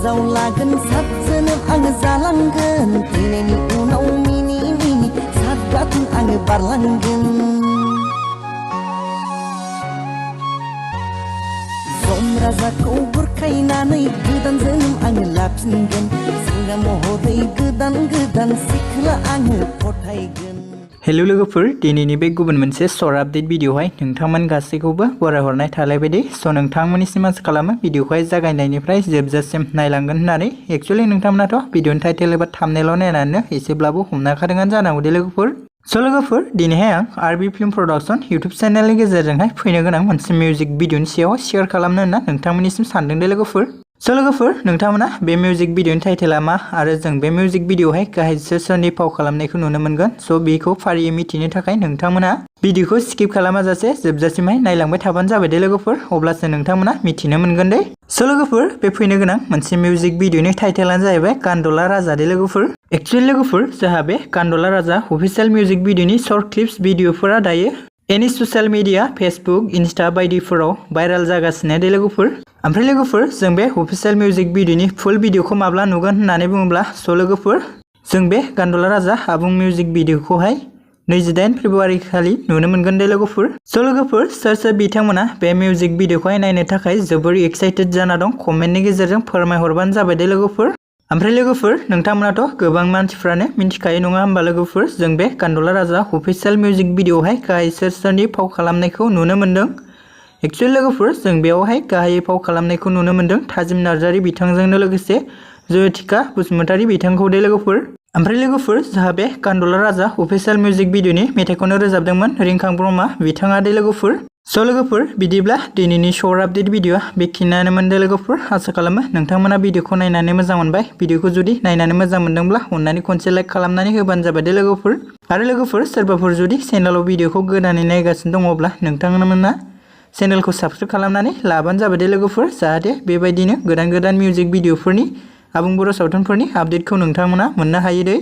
हिन्जाव लागोन सात जोनोम आङो जालांगोन थैनायनि उनाव मिनि मिनि सात बाथोन आङो बारलांगोन जम राजाखौ बुरखायनानै गोदान जोनोम आङो लाफिनगोन सेंग्रा महरै गोदान गोदान सिख्ला आङो फथायगोन। हेलो लोगोफोर दिनैनि बे गुबुन मोनसे शर्ट आपडेट भिडिअहाय नोंथांमोन गासैखौबो बरायहरनाय थालायबायदि नोंथांमोननिसिम आसा खालामो भिडिअखौहाय जागायनायनिफ्राय जोबजासिम नायलांगोन होननानै एक्चुअली नोंथांमोनाथ' भिडिअनि टाइटेल एबा थाम्बनेइल नायनानै एसेब्लाबो हमनो हाखादोंआनो जानांगौ दे लोगोफोर। लोगोफोर दिनैहाय आं आरबि फिल्म प्रडाक्शन इउटुब चेनेलनि गेजेरजोंहाय फैनो गोनां मोनसे मिउजिक भिडिअनि सायाव शेयार खालामनो होनना नोंथांमोननिसिम सानदों दे लोगोफोर। लोगोफोर नोंथांमोना बे मिउजिक भिडिअनि टाइटेला मा आरो जों बे मिउजिक भिडिअहाय गाहाय सोरनि फाव खालामनायखौ नुनो मोनगोन बेखौ फारियै मिथिनो थाखाय नोंथांमोना भिडिअखौ स्किप खालामाजासे जोबजासिमहाय नायलांबाय थाबानो जाबाय दे लोगोफोर अब्लासो नोंथांमोना मिथिनो मोनगोन दे। लोगोफोर बे फैनो गोनां मोनसे मिउजिक भिडिअनि टाइटेलानो जाहैबाय गान्दला राजा दे लोगोफोर। एक्चुअली लोगोफोर जोंहा बे गान्दला राजा अफिसियेल मिउजिक भिडिअनि शर्ट क्लिप्स भिडिअफोरा दायो एनि ससियेल मिडिया फेसबुक इन्स्टा बायदिफोराव भाइरेल जागासिनो दे लोगोफोर। ओमफ्राय लोगोफोर जों बे अफिसियेल मिउजिक भिडिअनि फुल भिडिअखौ माब्ला नुगोन होननानै बुङोब्ला लोगोफोर जों बे गान्दला राजा आबुं मिउजिक भिडिअखौहाय 28 फेब्रुवारि खालि नुनो मोनगोन दे लोगोफोर। लोगोफोर सोर बिथांमोना बे मिउजिक भिडिअखौहाय नायनो थाखाय जोबोर एक्साइटेड जाना दं कमेन्टनि गेजेरजों फोरमायहरबानो जाबाय दे लोगोफोर। ओमफ्राय लोगोफोर नोंथांमोनाथ' गोबां मानसिफ्रानो मिन्थिखायो नङा होमबा लोगोफोर जों बे गान्दला राजा अफिसियेल मिउजिक भिडिअहाय गाहाय सोरनि फाव खालामनायखौ नुनो मोनदों। एक्चुअली लोगोफोर जों बेयावहाय गाहायै फाव खालामनायखौ नुनो मोनदों थाजिम नार्जारी बिथांजोंनो लोगोसे जयतिका बसुमतारी बिथांखौ दे लोगोफोर। ओमफ्राय लोगोफोर जोंहा बे गान्दला राजा अफिसियेल मिउजिक भिडिअनि मेथाइखौनो रोजाबदोंमोन रिंखां ब्रह्मा बिथाङा दे लोगोफोर। लोगोफोर बिदिब्ला दिनैनि शर्ट आपडेट भिडिअआ बेखिनियानोमोन दे लोगोफोर आसा खालामो नोंथांमोना भिडिअखौ नायनानै मोजां मोनबाय। भिडिअखौ जुदि नायनानै मोजां मोनदोंब्ला अननानै खनसे लाइक खालामनानै होबानो जाबाय दे लोगोफोर। आरो लोगोफोर सोरबाफोर जुदि चेनेलाव भिडिअखौ गोदानै नायगासिनो दङब्ला नोंथांमोना चेनेलखौ साबस्क्राइब खालामनानै लाबानो जाबाय दे लोगोफोर जाहाथे बेबायदिनो गोदान मिउजिक भिडिअफोरनि आबुं बर' सावथुनफोरनि आपडेटखौ नोंथांमोना मोननो हायो दे।